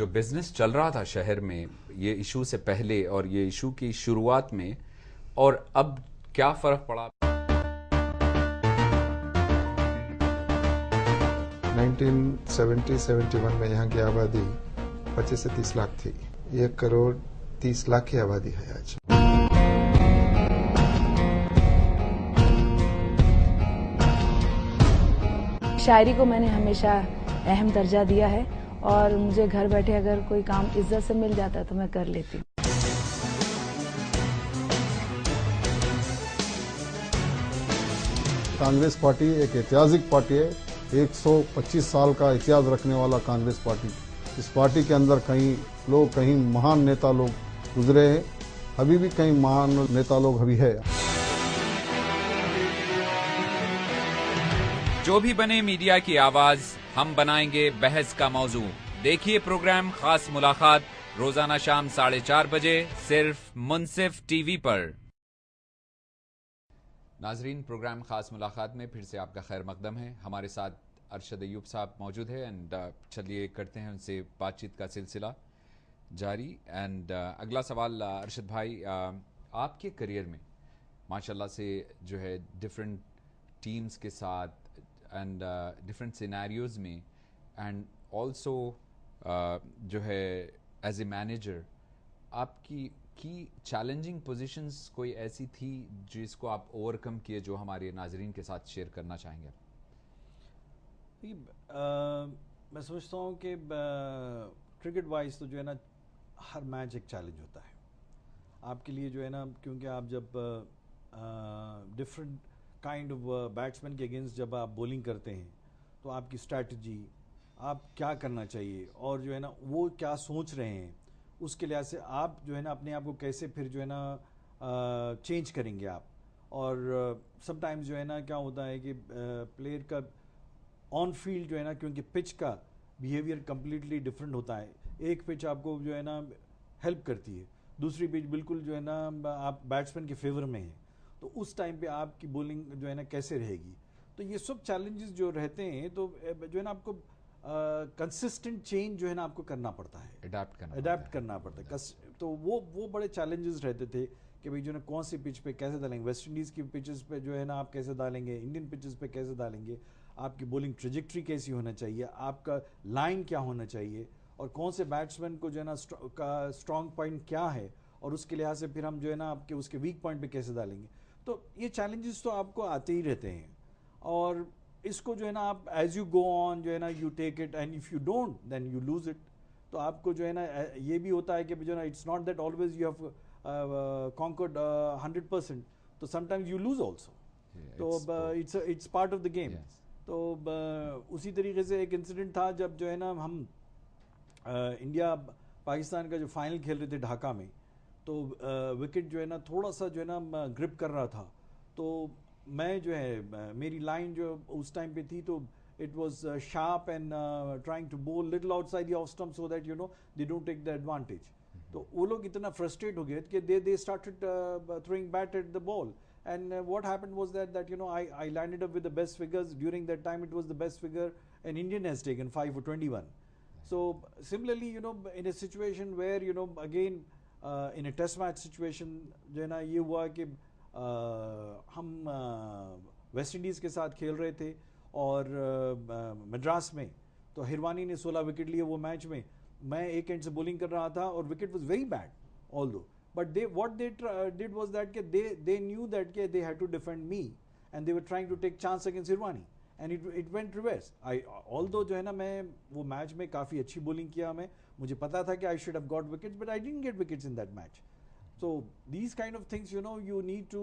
جو بزنس چل رہا تھا شہر میں یہ ایشو سے پہلے اور یہ ایشو کی شروعات میں اور اب کیا فرق پڑا؟ 1970-71 میں یہاں کی آبادی 25 سے 30 لاکھ تھی. 1 کروڑ 30 لاکھ کی آبادی ہے آج. شاعری کو میں نے ہمیشہ اہم درجہ دیا ہے اور مجھے گھر بیٹھے اگر کوئی کام عزت سے مل جاتا ہے تو میں کر لیتی ہوں. کانگریس پارٹی ایک ایتہاسک پارٹی ہے. 125 سال کا اتحاد رکھنے والا کانگریس پارٹی. اس پارٹی کے اندر کہیں مہان نیتا لوگ گزرے ہیں. ابھی بھی کئی مہان نیتا لوگ ابھی ہے. جو بھی بنے میڈیا کی آواز، ہم بنائیں گے بحث کا موضوع. دیکھیے پروگرام خاص ملاقات روزانہ شام 4:30 بجے صرف منصف ٹی وی پر. ناظرین، پروگرام خاص ملاقات میں پھر سے آپ کا خیر مقدم ہے. ہمارے ساتھ ارشد ایوب صاحب موجود ہے اینڈ چلیے کرتے ہیں ان سے بات چیت کا سلسلہ جاری. اینڈ اگلا سوال ارشد بھائی، آپ کے کریئر میں ماشاءاللہ سے جو ہے ڈفرینٹ ٹیمز کے ساتھ اینڈ ڈفرینٹ سینیریوز میں اینڈ آلسو جو ہے ایز اے مینیجر آپ کی چیلنجنگ پوزیشنز کوئی ایسی تھی جس کو آپ اوور کم کیے جو ہمارے ناظرین کے ساتھ شیئر کرنا چاہیں گے؟ میں سمجھتا ہوں کہ کرکٹ وائز تو جو ہے نا ہر میچ ایک چیلنج ہوتا ہے آپ کے لیے جو ہے نا، کیونکہ آپ جب ڈفرینٹ کائنڈ آف بیٹسمین کے اگینسٹ جب آپ بولنگ کرتے ہیں تو آپ کی اسٹریٹجی، آپ کیا کرنا چاہیے اور جو ہے نا وہ کیا سوچ رہے ہیں، اس کے لحاظ سے آپ جو ہے نا اپنے آپ کو کیسے پھر جو ہے نا چینج کریں گے آپ. اور سم ٹائمز جو ہے نا کیا ہوتا ہے کہ پلیئر کا آن فیلڈ جو ہے نا، کیونکہ پچ کا بیہیویئر کمپلیٹلی ڈفرینٹ ہوتا ہے. ایک پچ آپ کو جو ہے نا ہیلپ کرتی ہے، دوسری پچ بالکل جو ہے نا آپ بیٹسمین کے فیور میں ہیں، تو اس ٹائم پہ آپ کی بولنگ جو ہے نا کیسے رہے گی. تو یہ سب چیلنجز جو رہتے ہیں تو جو ہے نا آپ کو کنسسٹنٹ چینج جو ہے نا آپ کو کرنا پڑتا ہے، اڈیپٹ کرنا پڑتا ہے. تو وہ بڑے چیلنجز رہتے تھے کہ بھئی جو ہے نا کون سی پچ پہ کیسے ڈالیں گے. ویسٹ انڈیز کی پچز پہ جو ہے نا آپ کیسے ڈالیں گے، انڈین پچز پہ کیسے ڈالیں گے، آپ کی بولنگ ٹریجیکٹری کیسی ہونا چاہیے، آپ کا لائن کیا ہونا چاہیے، اور کون سے بیٹسمین کو جو ہے نا اسٹرانگ پوائنٹ کیا ہے، اور اس کے لحاظ سے پھر ہم جو ہے نا آپ کے اس کے ویک پوائنٹ پہ کیسے ڈالیں گے. تو یہ چیلنجز تو آپ کو آتے ہی رہتے ہیں، اور اس کو جو ہے نا آپ ایز یو گو آن جو ہے نا you take it, and if you don't then you lose it. تو آپ کو جو ہے نا یہ بھی ہوتا ہے کہ جو ہے نا it's not that always you have conquered 100%. تو sometimes you lose also. تو it's part of the game. تو اسی طریقے سے ایک انسیڈنٹ تھا جب جو ہے نا ہم انڈیا پاکستان کا جو فائنل کھیل رہے تھے ڈھاکہ میں، تو وکٹ جو ہے نا تھوڑا سا جو ہے نا گرپ کر رہا تھا. تو میں جو ہے میری لائن جو اس ٹائم پہ تھی تو it was sharp and trying to bowl little outside the off stump so that you know they don't take the advantage. تو وہ لوگ اتنا frustrate ہو گئے کہ they started throwing bat at the ball, and what happened was that you know I landed up with the best figures. During that time it was the best figure an Indian has taken, 5 for 21. So similarly you know in a situation where you know again in a test match situation جو ہے نا یہ ہوا کہ ہم West Indies کے ساتھ کھیل رہے تھے اور مدراس میں، تو ہروانی نے 16 وکٹ لیے وہ میچ میں. میں ایک اینڈ سے بولنگ کر رہا تھا اور wicket was very bad although, but what they did was that they knew that they had to defend me and they were trying to take chance against ہروانی and it went reverse. although جو ہے نا میں وہ match میں کافی اچھی bowling کیا، مجھے پتا تھا کہ I should have got wickets but I didn't get wickets in that match. So these kind of things you know you need to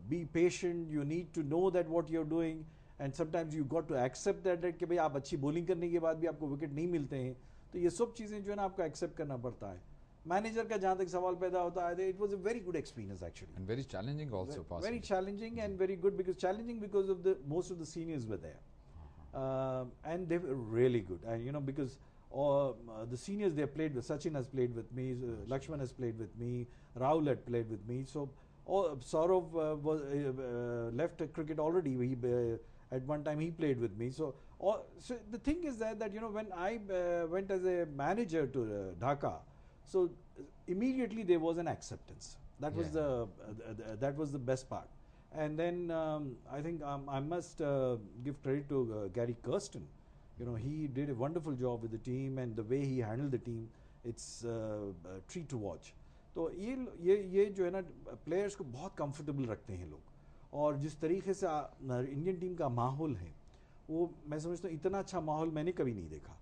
be patient, you need to know that what you're doing, and sometimes you got to accept that کہ بھئی آپ اچھی bowling کرنے کے بعد بھی آپ کو وکٹ نہیں ملتے ہیں. تو یہ سب چیزیں جو ہے نا آپ کو ایکسیپٹ کرنا پڑتا ہے. مینیجر کا جہاں تک سوال پیدا ہوتا ہے it was a very good experience actually, and very challenging also, possibly very challenging and very good, because challenging because of the most of the seniors were there, and they were really good, and you know because the seniors they played with, Sachin has played with me, Lakshman has played with me, Rahul had played with me, so Saurav was left cricket already, At one time he played with me. So the thing is that you know, when I went as a manager to Dhaka, so immediately there was an acceptance. That was that was the best part. And then I think I must give credit to Gary Kirsten. You know, he did a wonderful job with the team, and the way he handled the team, it's a treat to watch. تو یہ جو ہے نا players کو بہت comfortable رکھتے ہیں لوگ, اور جس طریقے سے انڈین ٹیم کا ماحول ہے وہ میں سمجھتا ہوں اتنا اچھا ماحول میں نے کبھی نہیں دیکھا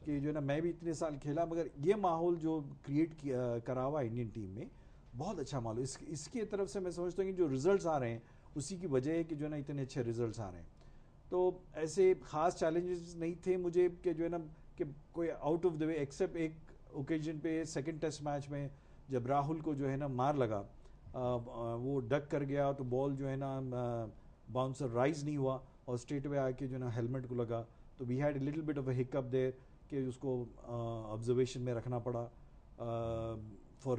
کہ جو ہے نا, میں بھی اتنے سال کھیلا مگر یہ ماحول جو کریٹ کرا ہوا انڈین ٹیم میں بہت اچھا ماحول. اس کی طرف سے میں سمجھتا ہوں کہ جو ریزلٹس آ رہے ہیں اسی کی وجہ ہے کہ جو ہے نا اتنے اچھے ریزلٹس آ رہے ہیں. تو ایسے خاص چیلنجز نہیں تھے مجھے کہ جو ہے نا کہ کوئی out of the way, accept ایک اوکیجن پہ سیکنڈ ٹیسٹ میچ میں جب راہل کو جو ہے نا مار لگا, وہ ڈک کر گیا تو بال جو ہے نا باؤنسر رائز نہیں ہوا اور اسٹریٹ وے آ کے جو ہے نا ہیلمٹ کو لگا, تو we had a little bit of a hook up there کہ اس کو آبزرویشن میں رکھنا پڑا for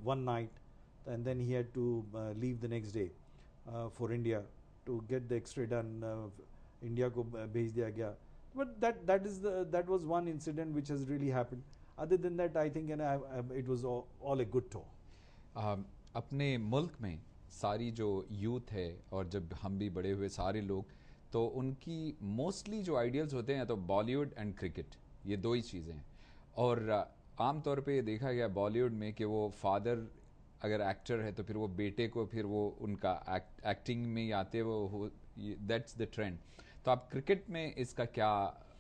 one night, and then he had to leave the next day for India to get the x-ray done. India کو بھیج دیا گیا, but that was one incident which has really happened. Other than that, I think it was all a good tour. اپنے ملک میں ساری جو youth ہے اور جب ہم بھی بڑے ہوئے سارے لوگ, تو ان کی موسٹلی جو آئیڈیلز ہوتے ہیں تو بالی ووڈ اینڈ کرکٹ, یہ دو ہی چیزیں ہیں. اور عام طور پہ یہ دیکھا گیا بالی ووڈ میں کہ وہ فادر اگر ایکٹر ہے تو پھر وہ بیٹے کو پھر وہ ان کا ایکٹنگ میں ہی آتے, وہ دیٹس دا ٹرینڈ. تو آپ کرکٹ میں اس کا کیا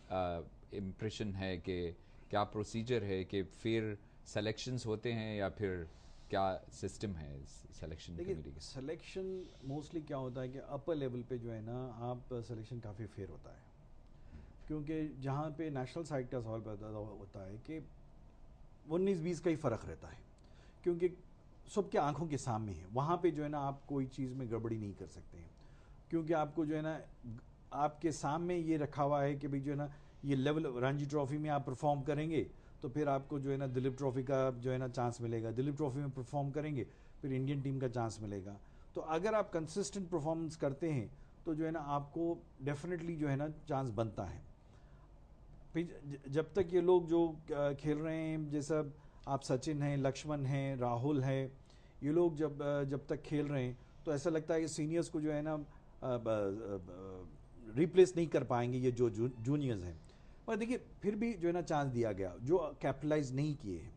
امپریشن ہے, کہ کیا پروسیجر ہے, کہ پھر سلیکشنز ہوتے ہیں یا پھر کیا سسٹم ہے سلیکشن کمیٹی کا؟ سلیکشن موسٹلی کیا ہوتا ہے کہ اپر لیول پہ جو ہے نا آپ سلیکشن کافی فیئر ہوتا ہے, کیونکہ جہاں پہ نیشنل سائڈ کا سوال پیدا ہوتا ہے کہ 19-20 کا ہی فرق رہتا ہے, کیونکہ سب کے آنکھوں کے سامنے ہے. وہاں پہ جو ہے نا آپ کوئی چیز میں گڑبڑی نہیں کر سکتے ہیں, کیونکہ آپ کو جو ہے نا آپ کے سامنے یہ رکھا ہوا ہے کہ بھئی جو ہے نا یہ لیول رانجی ٹرافی میں آپ پرفارم کریں گے تو پھر آپ کو جو ہے نا دلیپ ٹرافی کا جو ہے نا چانس ملے گا, دلیپ ٹرافی میں پرفارم کریں گے پھر انڈین ٹیم کا چانس ملے گا. تو اگر آپ کنسسٹنٹ پرفارمنس کرتے ہیں تو جو ہے نا آپ کو ڈیفینیٹلی جو ہے نا چانس بنتا ہے. پھر جب تک یہ لوگ جو کھیل رہے ہیں, جیسا آپ سچن ہیں, لکشمن ہیں, راہل ہے, یہ لوگ جب تک کھیل رہے ہیں تو ایسا لگتا ہے کہ سینئرز کو جو ہے نا ریپلیس نہیں کر پائیں گے یہ جو جونیئرز ہیں. اور دیکھیے پھر بھی جو ہے نا چانس دیا گیا جو کیپٹلائز نہیں کیے ہیں.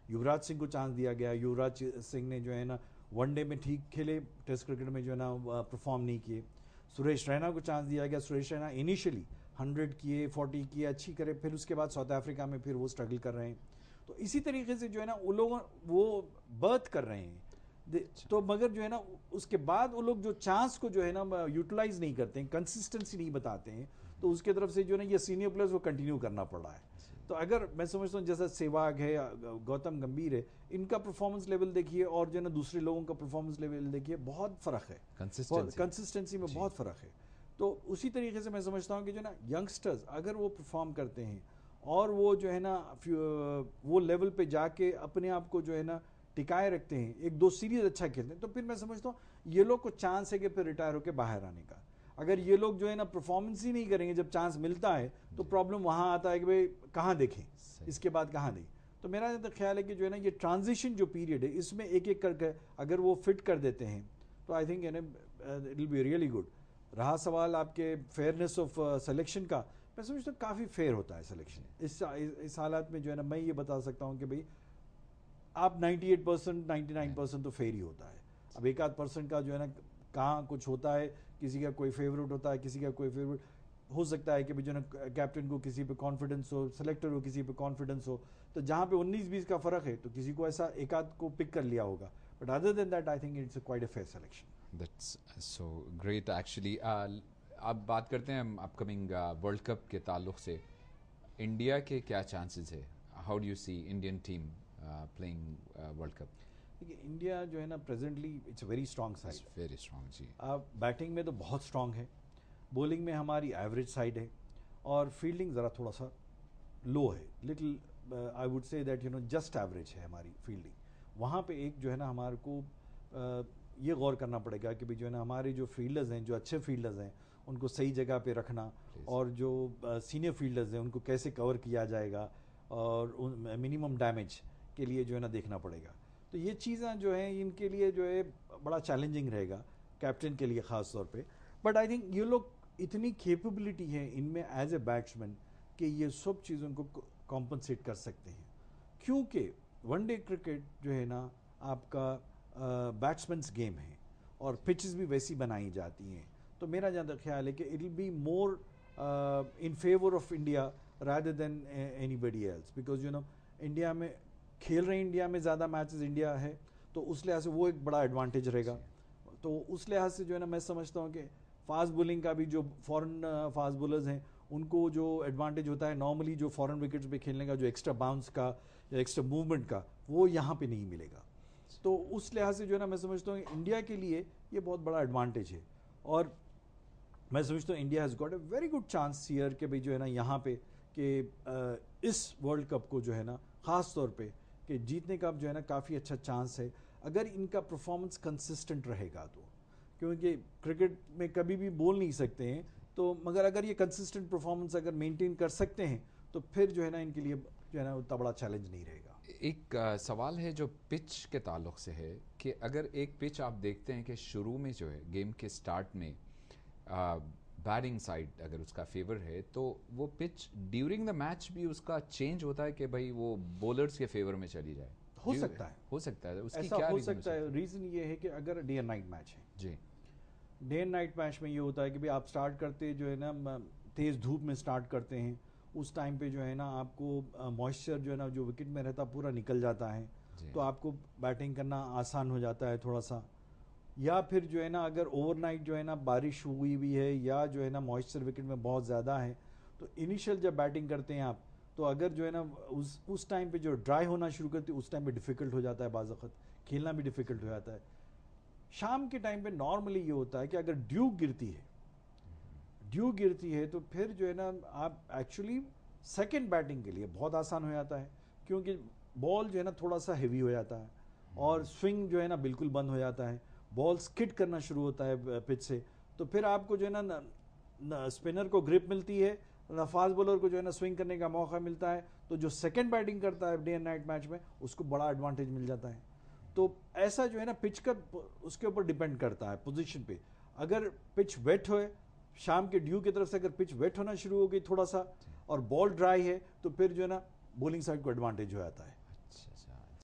یوراج سنگھ کو چانس دیا گیا, یوراج سنگھ نے جو ہے نا ون ڈے میں ٹھیک کھیلے, ٹیسٹ کرکٹ میں جو ہے نا پرفارم نہیں کیے. سریش رینا کو چانس دیا گیا, سریش رینا انیشلی 100 کیے, 40 کیے, اچھی کرے, پھر اس کے بعد ساؤتھ افریقہ میں پھر وہ اسٹرگل کر رہے ہیں. تو اسی طریقے سے جو ہے نا وہ لوگ وہ برتھ کر رہے ہیں, تو مگر جو ہے نا اس کے بعد وہ لوگ جو چانس کو جو ہے نا یوٹیلائز نہیں کرتے ہیں, کنسسٹنسی نہیں بتاتے ہیں, تو اس کی طرف سے جو ہے نا یہ سینئر پلیئرز کو کنٹینیو کرنا پڑ رہا ہے. تو اگر میں سمجھتا ہوں جیسا سہواگ ہے, گوتم گمبھیر ہے, ان کا پرفارمنس لیول دیکھیے اور جو ہے نا دوسرے لوگوں کا پرفارمنس لیول دیکھیے, بہت فرق ہے, کنسسٹنسی میں بہت فرق ہے. تو اسی طریقے سے میں سمجھتا ہوں کہ جو ہے نا ینگسٹرز اگر وہ پرفارم کرتے ہیں اور وہ جو ہے نا وہ لیول پہ جا کے اپنے آپ کو جو ہے نا ٹکائے رکھتے ہیں, 1-2 سیریز اچھا کھیلتے ہیں, تو پھر میں سمجھتا ہوں یہ لوگ کو چانس ہے کہ پھر ریٹائر ہو کے باہر آنے کا. اگر یہ لوگ جو ہے نا پرفارمنس ہی نہیں کریں گے جب چانس ملتا ہے تو پرابلم وہاں آتا ہے کہ بھئی کہاں دیکھیں, اس کے بعد کہاں دیں. تو میرا خیال ہے کہ جو ہے نا یہ ٹرانزیشن جو پیریڈ ہے اس میں ایک ایک کر کے اگر وہ فٹ کر دیتے ہیں تو I think it will be really good. رہا سوال آپ کے فیئرنیس آف سلیکشن کا, میں سمجھتا ہوں کافی فیئر ہوتا ہے سلیکشن. اس حالات میں جو ہے نا میں یہ بتا سکتا ہوں کہ بھئی آپ 98% 99% تو فیئر ہی ہوتا ہے. اب 1-8% کا جو ہے نا کہاں کچھ ہوتا ہے, کسی کا کوئی فیوریٹ ہوتا ہے, کسی کا کوئی فیوریٹ ہو سکتا ہے کہ جو ہے نا کیپٹن کو کسی پہ کانفیڈنس ہو, سلیکٹر کو کسی پہ کانفیڈنس ہو, تو جہاں پہ 19-20 کا فرق ہے تو کسی کو ایسا 1-8 کو پک کر لیا ہوگا. But other than that I think it's quite a fair selection. That's so great actually. اب بات کرتے ہیں اپ کمنگ ورلڈ کپ کے تعلق سے, انڈیا کے کیا چانسز ہے, how do you see Indian team playing world cup? دیکھیے انڈیا جو ہے نا presently it's a very strong side, very strong. جی, آپ بیٹنگ میں تو بہت اسٹرانگ ہے, بولنگ میں ہماری ایوریج سائڈ ہے, اور فیلڈنگ ذرا تھوڑا سا لو ہے, little I would say that you know just average ہے ہماری فیلڈنگ. وہاں پہ ایک جو ہے نا ہمارے کو یہ غور کرنا پڑے گا کہ جو ہے نا ہمارے جو فیلڈرز ہیں, جو اچھے فیلڈرز ہیں, ان کو صحیح جگہ پہ رکھنا اور جو سینئر فیلڈرز ہیں ان کو کیسے کور کیا جائے گا اور منیمم ڈیمیج کے لیے جو ہے نا دیکھنا پڑے گا. تو یہ چیزیں جو ہیں ان کے لیے جو ہے بڑا چیلنجنگ رہے گا کیپٹن کے لیے خاص طور پہ. بٹ آئی تھنک یہ لوگ اتنی کیپیبلٹی ہے ان میں ایز اے بیٹسمین کہ یہ سب چیزوں کو کمپنسیٹ کر سکتے ہیں, کیونکہ ون ڈے کرکٹ جو ہے نا آپ کا بیٹسمینس گیم ہے اور پچز بھی ویسی بنائی جاتی ہیں. تو میرا جہاں تک خیال ہے کہ it will be more in favour of India rather than anybody else, because you know India میں کھیل رہے ہیں, انڈیا میں زیادہ میچز انڈیا ہے, تو اس لحاظ سے وہ ایک بڑا ایڈوانٹیج رہے گا. تو اس لحاظ سے جو ہے نا میں سمجھتا ہوں کہ فاسٹ بولنگ کا بھی جو فورن فاسٹ بولرز ہیں ان کو جو ایڈوانٹیج ہوتا ہے نارملی جو فورن وکٹس پہ کھیلنے کا, جو ایکسٹرا باؤنس کا یا ایکسٹرا موومنٹ کا, وہ یہاں پہ نہیں ملے گا. تو اس لحاظ سے جو ہے نا میں سمجھتا ہوں کہ انڈیا کے لیے یہ بہت بڑا ایڈوانٹیج ہے. اور میں سمجھتا ہوں India has got a very good chance here کہ بھائی جو ہے نا یہاں پہ کہ اس ورلڈ کپ کو جو ہے نا خاص طور پہ کہ جیتنے کا جو ہے نا کافی اچھا چانس ہے اگر ان کا پرفارمنس کنسسٹنٹ رہے گا تو, کیونکہ کرکٹ میں کبھی بھی بول نہیں سکتے ہیں, تو مگر اگر یہ کنسسٹنٹ پرفارمنس اگر مینٹین کر سکتے ہیں تو پھر جو ہے نا ان کے لیے جو ہے نا اتنا بڑا چیلنج نہیں رہے گا. ایک سوال ہے جو پچ کے تعلق سے ہے کہ اگر ایک پچ آپ دیکھتے ہیں کہ شروع میں جو ہے گیم کے سٹارٹ میں بیٹنگ سائڈ اگر اس کا فیور ہے تو وہ پچ ڈیورنگ دا میچ بھی اس کا چینج ہوتا ہے کہ بھائی وہ بولرز کے فیور میں چلی جائے. ہو سکتا ہے, ہو سکتا ہے, اس کی ایسا کیا ہو سکتا ہے. ریزن یہ ہے کہ اگر ڈے اینڈ نائٹ میچ ہے, جی ڈے اینڈ نائٹ میچ میں یہ ہوتا ہے کہ بھائی آپ سٹارٹ کرتے جو ہے نا تیز دھوپ میں سٹارٹ کرتے ہیں, اس ٹائم پہ جو ہے نا آپ کو موئسچر جو ہے نا جو وکٹ میں رہتا پورا نکل جاتا ہے, تو آپ کو بیٹنگ کرنا آسان ہو جاتا ہے تھوڑا سا. یا پھر جو ہے نا اگر اوور نائٹ جو ہے نا بارش ہوئی بھی ہے یا جو ہے نا موئسچر وکٹ میں بہت زیادہ ہے, تو انیشیل جب بیٹنگ کرتے ہیں آپ تو اگر جو ہے نا اس ٹائم پہ جو ڈرائی ہونا شروع کرتی ہے اس ٹائم پہ ڈیفیکلٹ ہو جاتا ہے, بعض وقت کھیلنا بھی ڈیفیکلٹ ہو جاتا ہے. شام کے ٹائم پہ نارملی یہ ہوتا ہے کہ اگر ڈیو گرتی ہے تو پھر جو ہے نا آپ ایکچولی سیکنڈ بیٹنگ کے لیے بہت آسان ہو جاتا ہے, کیونکہ بال جو ہے نا تھوڑا سا ہیوی ہو جاتا ہے اور سوئنگ جو ہے نا بالکل بند ہو جاتا ہے, بال سکٹ کرنا شروع ہوتا ہے پچ سے, تو پھر آپ کو جو ہے نا اسپنر کو گرپ ملتی ہے, فاسٹ بولر کو جو ہے نا سوئنگ کرنے کا موقع ملتا ہے, تو جو سیکنڈ بیٹنگ کرتا ہے ڈے اینڈ نائٹ میچ میں اس کو بڑا ایڈوانٹیج مل جاتا ہے. تو ایسا جو ہے نا پچ کا اس کے اوپر ڈیپینڈ کرتا ہے پوزیشن پہ. اگر پچ ویٹ ہوئے شام کے ڈیو کی طرف سے اگر پچ ویٹ ہونا شروع ہو گئی تھوڑا سا اور بال ڈرائی ہے تو پھر جو ہے نا بولنگ سائڈ کو ایڈوانٹیج ہو جاتا ہے.